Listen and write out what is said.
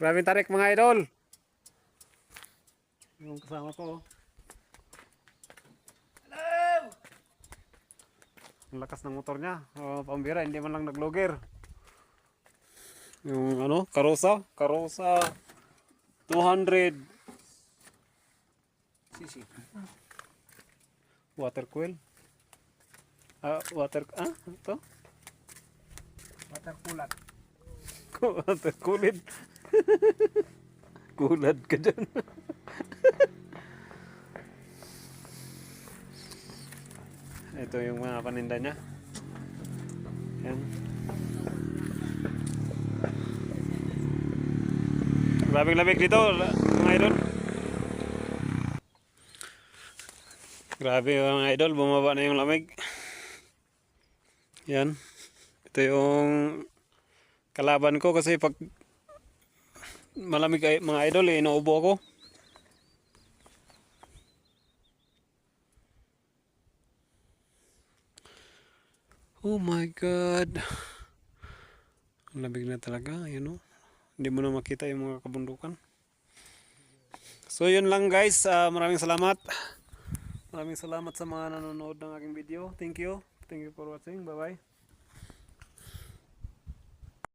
Maraming tarik mga idol. Yung kasama ko. Hello! Ang lakas ng motor niya. Pambira, hindi man lang naglogger. Yung ano, Karosa 200 cc. Water coil. Ito? Water kulat. Water kulit. Kulad ka dyan. Ito yung mga paninda niya. Yan. Grabing lamig dito, mga idol. Grabe mga idol, bumaba na yung lamig. Yan. Ito yung kalaban ko kasi pag malamig mga idol, inuubo ako. Oh my God. Ang lamig na talaga, you know. Hindi mo na makita yung mga kabundukan. So yun lang guys, maraming salamat. Maraming salamat sa mga nanonood ng aking video. Thank you for watching. Bye bye.